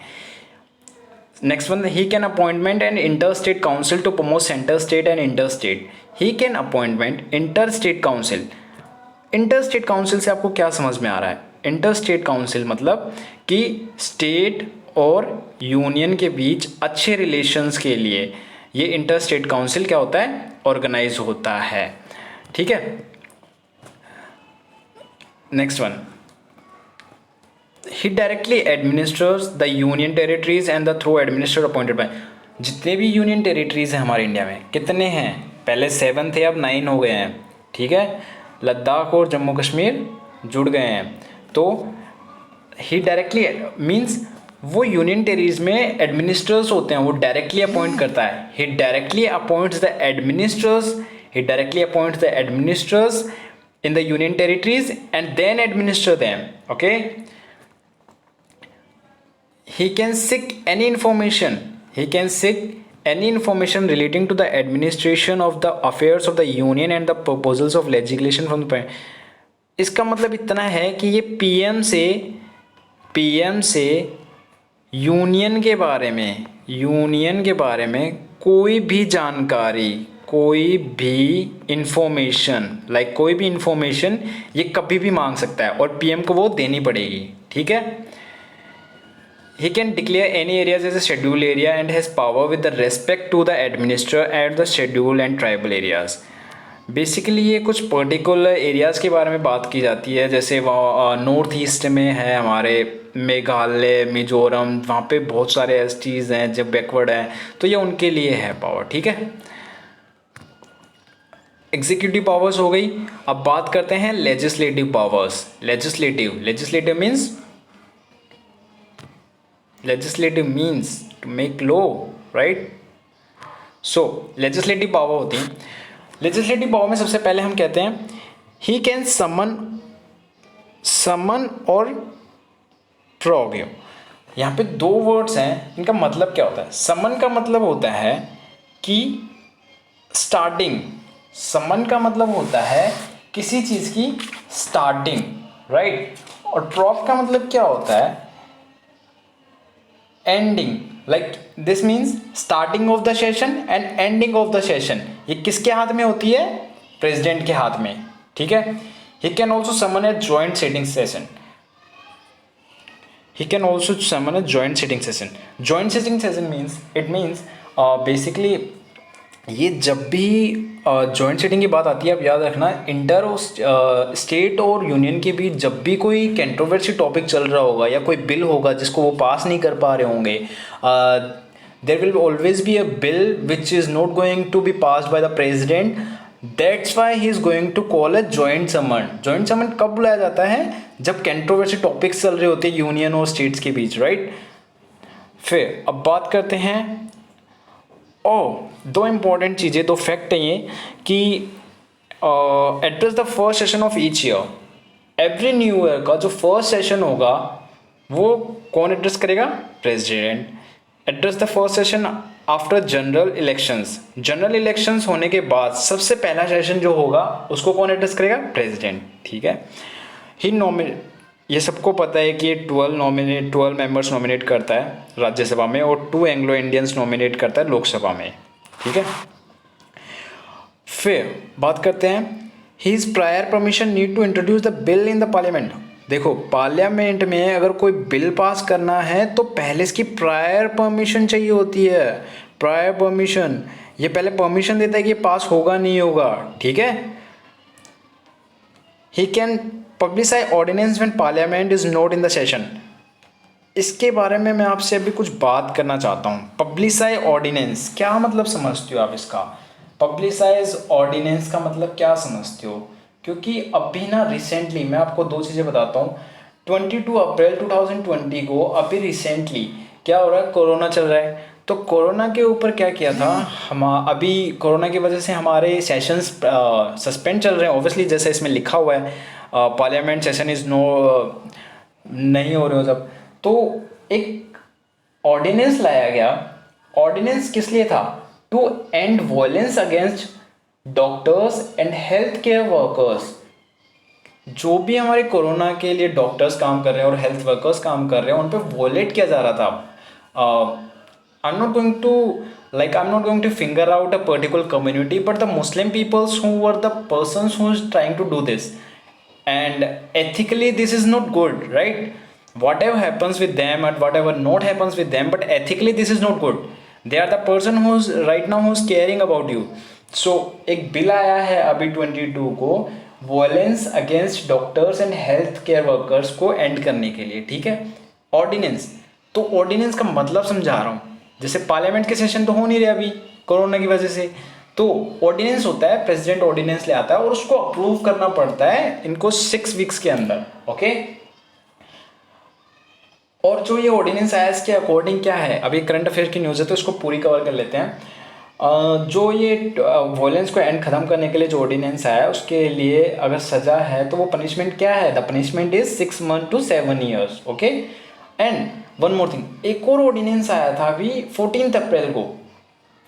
Next one, he can appointment and inter state council to promote centre state and inter state. He can appointment inter state council. Inter state council से आपको क्या समझ में आ रहा है? इंटर स्टेट काउंसिल मतलब कि स्टेट और यूनियन के बीच अच्छे रिलेशंस के लिए ये इंटर स्टेट काउंसिल क्या होता है? ऑर्गेनाइज होता है, ठीक है। Next one, he directly administers the union territories and the through administer appointed by. जितने भी यूनियन टेरिटरीज हैं हमारे इंडिया में, कितने हैं? पहले 7 थे, अब 9 हो गए हैं, ठीक है। लद्दाख और जम्मू कश्मीर जुड़ गए हैं। तो ही डायरेक्टली मीन्स वो यूनियन टेरिटरीज में एडमिनिस्ट्रेटर्स होते हैं, वो डायरेक्टली अपॉइंट करता है। He directly appoints the administrators, he directly appoints the administrators in the union territories and then administer them, okay. He can seek any information relating to the administration of the affairs of the union and the proposals of legislation from the। इसका मतलब इतना है कि ये PM से union के बारे में कोई भी जानकारी, कोई भी इंफॉर्मेशन ये कभी भी मांग सकता है और पीएम को वो देनी पड़ेगी, ठीक है। He can declare any areas as a schedule area and has power with the respect to the administrator at the schedule and tribal areas. Basically ये कुछ पर्टिकुलर एरियाज़ के बारे में बात की जाती है, जैसे वहाँ नॉर्थ ईस्ट में है हमारे मेघालय, मिजोरम, वहाँ पे बहुत सारे STs हैं जो बैकवर्ड हैं, तो ये उनके लिए है पावर, ठीक है। एग्जीक्यूटिव पावर्स हो गई। अब बात करते हैं legislative powers. Legislative means to make law, right. So legislative power होती है। लेजिस्लेटिव पावर में सबसे पहले हम कहते हैं ही कैन समन और प्रोग्राम। यहाँ पे 2 वर्ड्स हैं, इनका मतलब क्या होता है? समन का मतलब होता है कि स्टार्टिंग, समन का मतलब होता है किसी चीज़ की स्टार्टिंग, राइट। और प्रोप का मतलब क्या होता है? Ending. Like this means starting of the session and ending of the session. ये किसके हाथ में होती है? प्रेसिडेंट के हाथ में, ठीक है। He can also summon a joint sitting session. Joint sitting session means basically ये जब भी जॉइंट सिटिंग की बात आती है, आप याद रखना, इंटर स्टेट और यूनियन के बीच जब भी कोई कंट्रोवर्सी टॉपिक चल रहा होगा या कोई बिल होगा जिसको वो पास नहीं कर पा रहे होंगे, there will always be a bill which is not going to be passed by the president. That's why he is going to call a joint summon. Joint summon कब बुलाया जाता है? जब कंट्रोवर्सी टॉपिक्स चल रहे होते हैं यूनियन और स्टेट्स के बीच, राइट। फिर अब बात करते हैं 2 इंपॉर्टेंट चीज़ें, 2 फैक्ट हैं ये कि address the first session of each year. Every new year का जो फर्स्ट सेशन होगा वो कौन एड्रेस करेगा? President. Address the first session after general elections होने के बाद सबसे पहला सेशन जो होगा उसको कौन एड्रेस करेगा? प्रेसिडेंट, ठीक है। ये सबको पता है कि 12 मेंबर्स नॉमिनेट करता है राज्यसभा में और 2 एंग्लो इंडियंस नॉमिनेट करता है लोकसभा में, ठीक है। फिर बात करते हैं his prior permission need to introduce the bill in the parliament. देखो, पार्लियामेंट में अगर कोई बिल पास करना है तो पहले इसकी प्रायर परमिशन चाहिए होती है। प्रायर परमिशन, ये पहले परमिशन देता है कि ये पास होगा नहीं होगा, ठीक है। He can publicise ordinance when parliament is not in the session. इसके बारे में मैं आपसे अभी कुछ बात करना चाहता हूँ। पब्लिसाइज ऑर्डिनेंस क्या मतलब समझते हो आप इसका? पब्लिसाइज ऑर्डिनेंस का मतलब क्या समझते हो? क्योंकि अभी ना रिसेंटली मैं आपको 2 चीज़ें बताता हूँ। 22 अप्रैल 2020 को अभी रिसेंटली क्या हो रहा है? कोरोना चल रहा है। तो कोरोना के ऊपर क्या किया था, हम अभी कोरोना की वजह से हमारे सेशंस सस्पेंड चल रहे हैं ऑब्वियसली, जैसे इसमें लिखा हुआ है पार्लियामेंट सेशन इज़ नो, नहीं हो रहे हो जब, तो एक ऑर्डिनेंस लाया गया। ऑर्डिनेंस किस लिए था? To end violence against doctors and health care workers. जो भी हमारे कोरोना के लिए डॉक्टर्स काम कर रहे हैं और हेल्थ वर्कर्स काम कर रहे हैं, उन पे वॉलेट किया जा रहा था। I'm not going to I'm not going to finger out a particular community, but the Muslim peoples who were the persons who is trying to do this, and ethically this is not good, right? Whatever happens with them and whatever not happens with them, but ethically this is not good. They are the person who's right now who's caring about you. So एक bill आया है अभी 22 को violence against doctors and health care workers को and करने के लिए, ठीक है, ऑर्डिनेंस। तो ऑर्डिनेंस का मतलब समझा रहा हूँ, जैसे पार्लियामेंट के सेशन तो हो नहीं रहे अभी कोरोना की वजह से, तो ऑर्डिनेंस होता है, प्रेसिडेंट ऑर्डिनेंस ले आता है और उसको अप्रूव करना पड़ता है इनको 6 वीक्स के अंदर, ओके। और जो ये ऑर्डिनेंस आया इसके अकॉर्डिंग क्या है, अभी करंट अफेयर की न्यूज़ है तो इसको पूरी कवर कर लेते हैं। जो ये वॉयलेंस को एंड खत्म करने के लिए जो ऑर्डिनेंस आया है उसके लिए अगर सज़ा है तो वो पनिशमेंट क्या है, the punishment is 6 months to 7 years, okay. And one more thing, एक और ऑर्डिनेंस आया था अभी 14 अप्रैल को,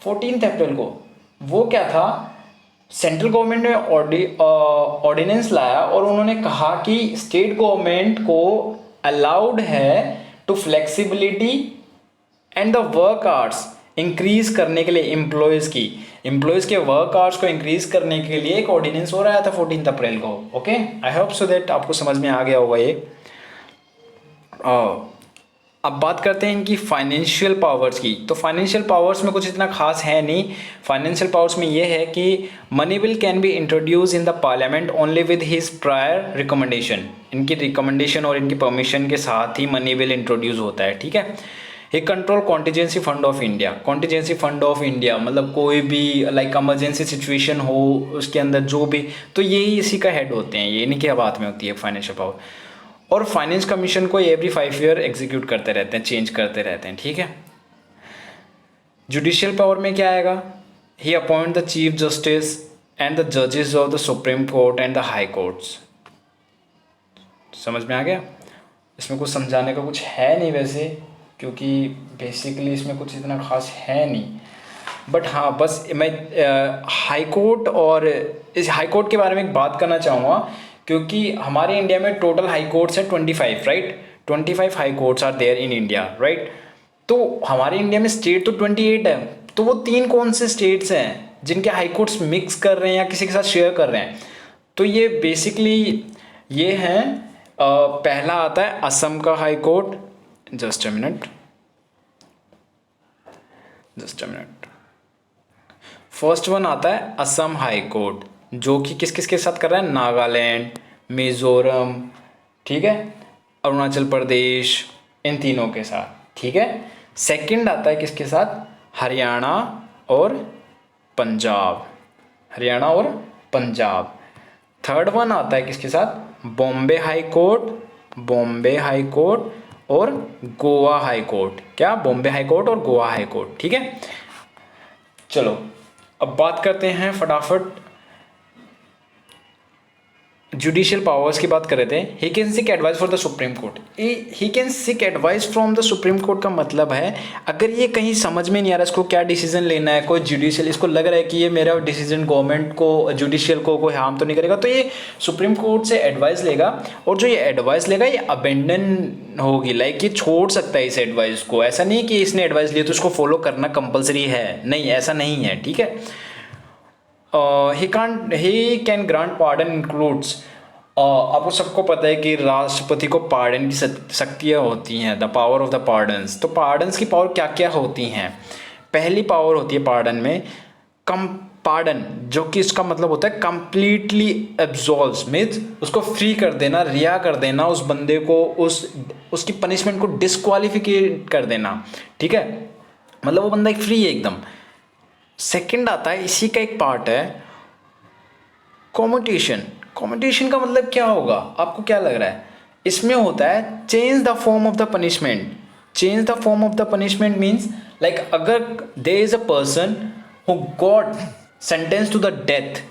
14 अप्रैल को, वो क्या था, सेंट्रल गवर्नमेंट ने ऑर्डिनेंस लाया और उन्होंने कहा कि स्टेट गवर्नमेंट को अलाउड है to flexibility and the work hours increase करने के लिए, एम्प्लॉयज़ के वर्क आवर्स को इंक्रीज करने के लिए एक ऑर्डिनेंस हो रहा था 14 अप्रैल को, okay. I hope so that आपको समझ में आ गया होगा ये। अब बात करते हैं इनकी फाइनेंशियल पावर्स की। तो फाइनेंशियल पावर्स में कुछ इतना खास है नहीं। फाइनेंशियल पावर्स में ये है कि money bill can be introduce in the parliament only with his prior recommendation. इनकी रिकमेंडेशन और इनकी परमिशन के साथ ही मनी बिल इंट्रोड्यूस होता है, ठीक है। ये control contingency fund of India. Contingency fund of India मतलब कोई भी लाइक इमरजेंसी सिचुएशन हो उसके अंदर जो भी, तो यही इसी का हेड होते हैं, ये इनके हाथ में होती है फाइनेंशियल पावर। और फाइनेंस कमीशन को एवरी 5 ईयर एग्जीक्यूट करते रहते हैं, चेंज करते रहते हैं, ठीक है। जुडिशियल पावर में क्या आएगा, he appoint the chief justice and the जजेस of the supreme court and the high courts. समझ में आ गया? इसमें कुछ समझाने का कुछ है नहीं वैसे, क्योंकि बेसिकली इसमें कुछ इतना खास है नहीं, बट हाँ बस मैं हाई कोर्ट और इस हाई कोर्ट के बारे में एक बात करना चाहूँगा, क्योंकि हमारे इंडिया में टोटल हाई कोर्ट्स है 25, right. 25 high courts are there in India, right. तो हमारे इंडिया में स्टेट तो 28 है, तो वो 3 कौन से स्टेट्स हैं जिनके हाई कोर्ट्स मिक्स कर रहे हैं या किसी के साथ शेयर कर रहे हैं? तो ये बेसिकली ये हैं, पहला आता है असम का high court, just a minute, first one आता है असम हाई कोर्ट, जो कि किस किस के साथ कर रहा है, नागालैंड, मिज़ोरम, ठीक है, अरुणाचल प्रदेश, इन तीनों के साथ, ठीक है। सेकंड आता है किसके साथ, हरियाणा और पंजाब, हरियाणा और पंजाब। थर्ड वन आता है किसके साथ, बॉम्बे हाई कोर्ट और गोवा हाई कोर्ट। क्या, बॉम्बे हाई कोर्ट और गोवा हाई कोर्ट, ठीक है। चलो अब बात करते हैं फटाफट जुडिशियल पावर्स की बात कर रहे थे। He can sick advice for the supreme court. He can sick advice from the supreme court का मतलब है अगर ये कहीं समझ में नहीं आ रहा इसको क्या डिसीजन लेना है, कोई जुडिशियल इसको लग रहा है कि ये मेरा डिसीजन गवर्नमेंट को, जुडिशियल को कोई हार्म तो नहीं करेगा, तो ये सुप्रीम कोर्ट से एडवाइस लेगा, और जो ये एडवाइस लेगा ये अबेंडन होगी, लाइक ये छोड़ सकता है इस एडवाइस को। ऐसा नहीं कि इसने एडवाइस ली तो उसको फॉलो करना कंपलसरी है, नहीं, ऐसा नहीं है, ठीक है। he can grant pardon includes, आपको सबको पता है कि राष्ट्रपति को पार्डन की शक्तियाँ होती हैं, the power of the pardons. तो पार्डन्स की पावर क्या क्या होती हैं? पहली पावर होती है पार्डन में पार्डन, जो कि इसका मतलब होता है कंप्लीटली एब्सॉल्व्स, मीन्स उसको फ्री कर देना, रिहा कर देना उस बंदे को, उसकी पनिशमेंट को डिस्क्वालिफिकेट कर देना, ठीक है, मतलब वो बंदा फ्री है एकदम। सेकंड आता है, इसी का एक पार्ट है कॉम्यूटेशन। कॉम्यूटेशन का मतलब क्या होगा, आपको क्या लग रहा है? इसमें होता है change the form of the punishment, change the form of the punishment means like agar there is a person who got sentenced to the death,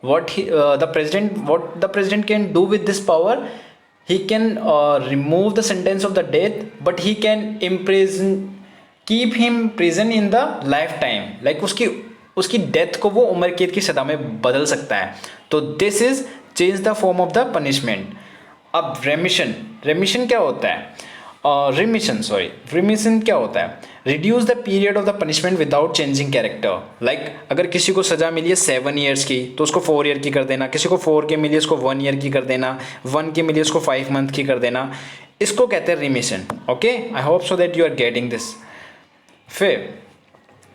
what the president can do with this power, he can remove the sentence of the death, but he can imprison, keep him prison in the lifetime, like उसकी उसकी death को वो उम्र कैद की सजा में बदल सकता है। तो this is change the form of the punishment. अब रेमिशन, रेमिशन क्या होता है? रिमिशन क्या होता है? Reduce the period of the punishment without changing character. Like अगर किसी को सजा मिली है 7 ईयर्स की तो उसको 4 ईयर की कर देना, किसी को 4 की मिली उसको 1 ईयर की कर देना, 1 की मिली उसको 5 मंथ की कर देना, इसको कहते हैं remission. Okay, I hope so that you are getting this. फिर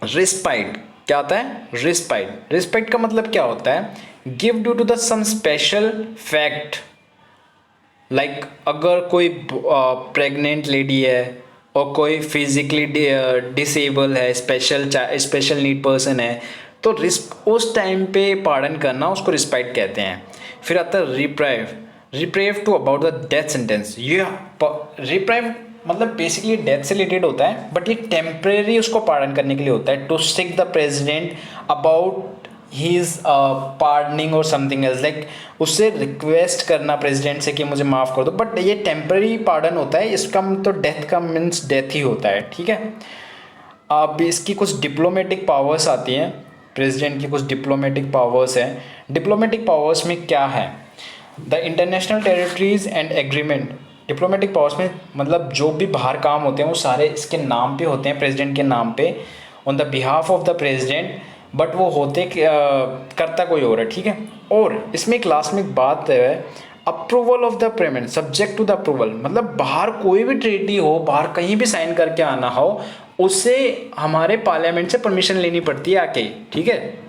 रिस्पाइट क्या होता है? रिस्पाइट, रिस्पाइट का मतलब क्या होता है? Give due to the some special fact, like अगर कोई प्रेग्नेंट लेडी है और कोई फिजिकली डिसेबल है, स्पेशल नीड पर्सन है, तो उस टाइम पे पार्डन करना उसको रिस्पाइट कहते हैं। फिर आता है reprieve, reprieve to about the death sentence. ये रिप्राइव मतलब बेसिकली डेथ से रिलेटेड होता है, बट ये टेम्परेरी उसको पार्डन करने के लिए होता है, to seek the president about his pardoning और समथिंग एल्स, लाइक उससे रिक्वेस्ट करना प्रेसिडेंट से कि मुझे माफ़ कर दो, बट ये टेम्परेरी पार्डन होता है, इसका तो डेथ का मीन्स डेथ ही होता है। ठीक है, अब इसकी कुछ डिप्लोमेटिक पावर्स आती हैं, प्रेसिडेंट की कुछ डिप्लोमेटिक पावर्स हैं। डिप्लोमेटिक पावर्स में क्या है? The international territories and agreement. Diplomatic powers में मतलब जो भी बाहर काम होते हैं वो सारे इसके नाम पे होते हैं, प्रेसिडेंट के नाम पे, on the behalf of the president, but वो होते करता कोई और है। ठीक है, और इसमें एक लास्ट में एक बात है, approval of the payment subject to the approval, मतलब बाहर कोई भी ट्रीटी हो, बाहर कहीं भी साइन करके आना हो, उससे हमारे पार्लियामेंट से परमिशन लेनी पड़ती है आके। ठीक है।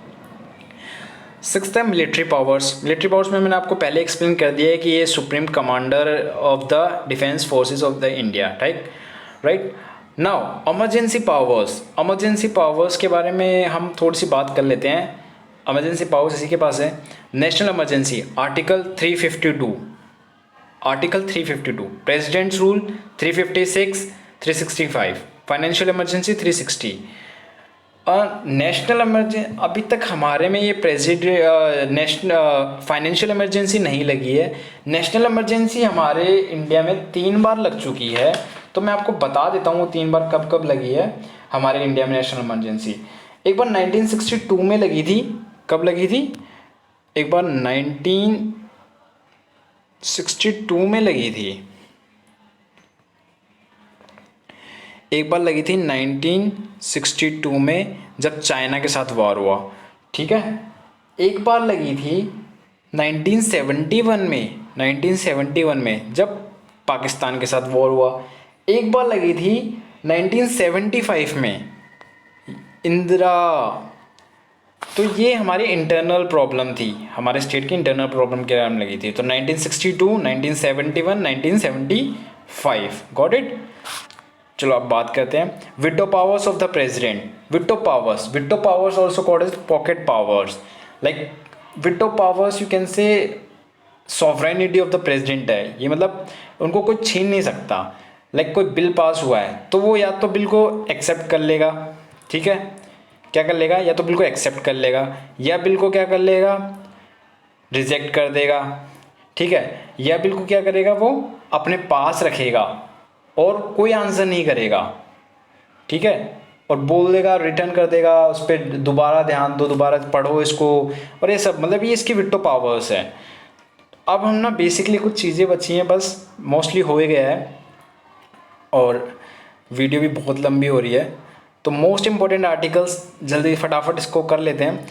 6th है मिलिट्री पावर्स। मिलिट्री पावर्स में मैंने आपको पहले एक्सप्लेन कर दिया है कि ये supreme commander of the defence forces of the India, right. Now emergency powers, emergency powers के बारे में हम थोड़ी सी बात कर लेते हैं। इमरजेंसी पावर्स इसी के पास है। National emergency article 352, article 352, presidents rule 356, 365, financial emergency 360। National emergency अभी तक हमारे में ये नेशनल फाइनेंशियल इमरजेंसी नहीं लगी है। नेशनल इमरजेंसी हमारे इंडिया में 3 बार लग चुकी है, तो मैं आपको बता देता हूँ वो 3 बार कब कब लगी है हमारे इंडिया में नेशनल इमरजेंसी। एक बार 1962 में लगी थी। कब लगी थी? एक बार 1962 में लगी थी। एक बार लगी थी 1962 में जब चाइना के साथ वॉर हुआ। ठीक है। एक बार लगी थी 1971 में, 1971 में जब पाकिस्तान के साथ वॉर हुआ। एक बार लगी थी 1975 में इंदिरा। तो ये हमारी इंटरनल प्रॉब्लम थी, हमारे स्टेट की इंटरनल प्रॉब्लम के नाम लगी थी। तो 1962, 1971, 1975। Got it. चलो अब बात करते हैं veto powers of the president. Veto powers also called as pocket powers. Like veto powers you can say sovereignty of the president है, ये मतलब उनको कोई छीन नहीं सकता। लाइक कोई बिल पास हुआ है तो वो या तो बिल को एक्सेप्ट कर लेगा, ठीक है, क्या कर लेगा, या तो बिल को एक्सेप्ट कर लेगा, या बिल को क्या कर लेगा, रिजेक्ट कर देगा, ठीक है, या बिल को क्या करेगा, वो अपने पास रखेगा और कोई आंसर नहीं करेगा, ठीक है, और बोल देगा, रिटर्न कर देगा, उस पर दोबारा ध्यान दो, दोबारा पढ़ो इसको, और ये सब मतलब ये इसकी विटो पावर्स है। अब हम ना बेसिकली कुछ चीज़ें बची हैं, बस मोस्टली हो ही गया है और वीडियो भी बहुत लंबी हो रही है, तो मोस्ट इंपॉर्टेंट आर्टिकल्स जल्दी फटाफट इसको कर लेते हैं।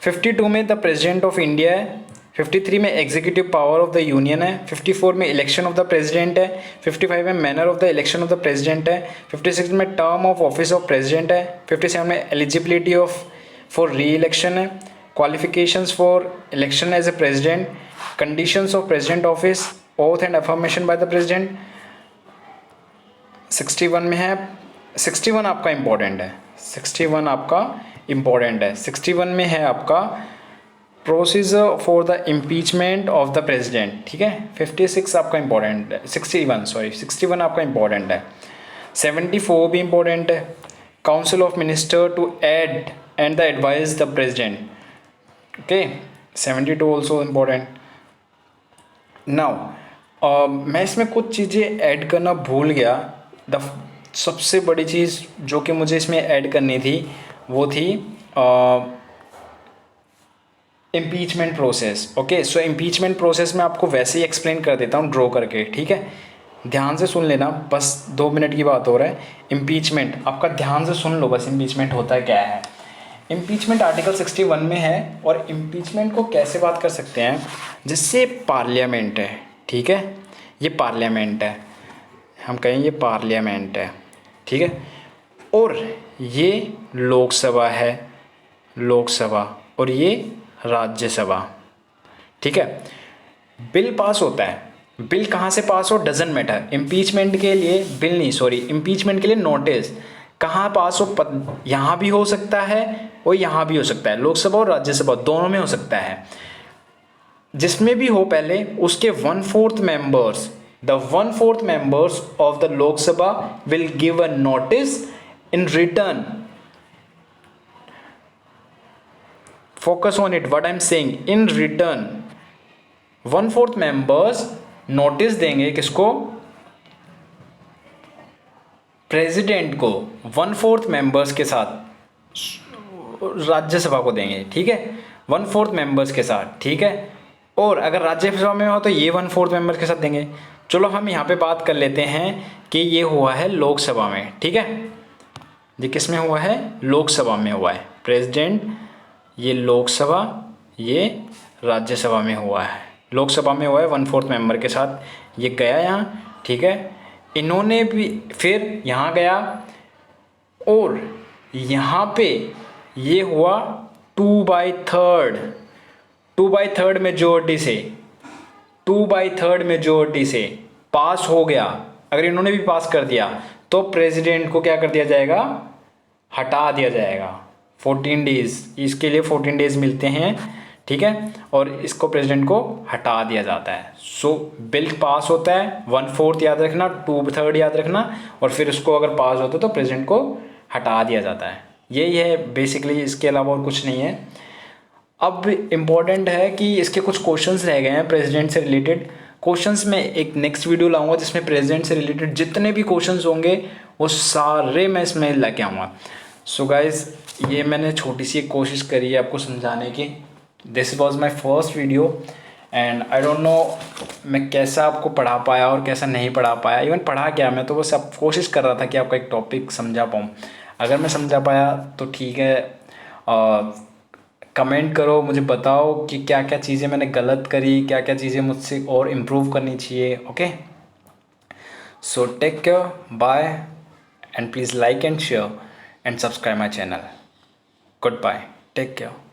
52 में द प्रेसिडेंट ऑफ इंडिया है, 53 में executive power of the union है, 54 में इलेक्शन ऑफ द प्रेसिडेंट है, 55 में manner of the election of the president है, 56 में term of office of president है, 57 में eligibility of for reelection है, qualifications for election as a president, conditions of president office, oath and affirmation by the president. 61 में है, 61 आपका important है, 61 आपका इम्पोर्टेंट है। 61 में है आपका procedure for the impeachment of the president, ठीक है। 56 आपका इम्पोर्टेंट है, 61 आपका इम्पोर्टेंट है। 74 भी इम्पोर्टेंट है, council of minister to aid and the advise the president, okay. 72 also important. Now मैं इसमें कुछ चीज़ें ऐड करना भूल गया। द सबसे बड़ी चीज़ जो कि मुझे इसमें ऐड करनी थी वो थी इम्पीचमेंट प्रोसेस, ओके। सो इम्पीचमेंट प्रोसेस में आपको वैसे ही एक्सप्लेन कर देता हूँ ड्रॉ करके, ठीक है। ध्यान से सुन लेना, बस 2 मिनट की बात हो रहा है। इम्पीचमेंट आपका ध्यान से सुन लो बस, इम्पीचमेंट होता क्या है। इम्पीचमेंट आर्टिकल 61 में है, और इम्पीचमेंट को कैसे बात कर सकते हैं, जिससे पार्लियामेंट है, ठीक है, ये पार्लियामेंट है, हम कहें ये पार्लियामेंट है, ठीक है, और ये लोकसभा है, लोकसभा, और ये राज्यसभा, ठीक है। बिल पास होता है, बिल कहाँ से पास हो डजेंट मैटर। इम्पीचमेंट के लिए बिल नहीं, सॉरी, इम्पीचमेंट के लिए नोटिस कहाँ पास हो, यहाँ भी हो सकता है और यहाँ भी हो सकता है, लोकसभा और राज्यसभा दोनों में हो सकता है। जिसमें भी हो पहले उसके 1/4 members, the 1/4 members of the Lok Sabha will give a notice in return. Focus on it, what I'm saying, in return 1/4 members notice देंगे किसको, प्रेसिडेंट को, 1/4 मेंबर्स के साथ राज्यसभा को देंगे, ठीक है, 1/4 मेंबर्स के साथ, ठीक है। और अगर राज्यसभा में हो तो ये 1/4 मेंबर्स के साथ देंगे। चलो हम यहाँ पे बात कर लेते हैं कि ये हुआ है लोकसभा में, ठीक है, ये किस में हुआ है, लोकसभा में हुआ है, प्रेसिडेंट, ये लोकसभा, ये राज्यसभा में हुआ है। लोकसभा में हुआ है 1/4 मेंबर के साथ, ये गया यहाँ, ठीक है। इन्होंने भी फिर यहाँ गया, और यहाँ पे ये हुआ 2/3 मेजोरिटी से, 2/3 मेजोरिटी से पास हो गया। अगर इन्होंने भी पास कर दिया तो प्रेसिडेंट को क्या कर दिया जाएगा, हटा दिया जाएगा। 14 डेज, इसके लिए 14 डेज मिलते हैं, ठीक है, और इसको प्रेसिडेंट को हटा दिया जाता है। सो बिल पास होता है, 1/4 याद रखना, 2/3 याद रखना, और फिर उसको अगर पास होता है तो प्रेसिडेंट को हटा दिया जाता है। यही है बेसिकली, इसके अलावा और कुछ नहीं है। अब इम्पॉर्टेंट है कि इसके कुछ क्वेश्चंस रह गए हैं प्रेसिडेंट से रिलेटेड। क्वेश्चंस में एक नेक्स्ट वीडियो लाऊंगा जिसमें प्रेसिडेंट से रिलेटेड जितने भी क्वेश्चंस होंगे वो सारे मैं इसमें लेके आऊँगा। सो गाइज, ये मैंने छोटी सी कोशिश करी है आपको समझाने की। This was my first video and I don't know मैं कैसा आपको पढ़ा पाया और कैसा नहीं पढ़ा पाया। इवन पढ़ा क्या, मैं तो बस अब कोशिश कर रहा था कि आपका एक टॉपिक समझा पाऊँ। अगर मैं समझा पाया तो ठीक है, कमेंट करो, मुझे बताओ कि क्या क्या चीज़ें मैंने गलत करी, क्या क्या चीज़ें मुझसे और इम्प्रूव करनी चाहिए। Okay, so take care, bye, and please like and share and subscribe my channel. Goodbye. Take care.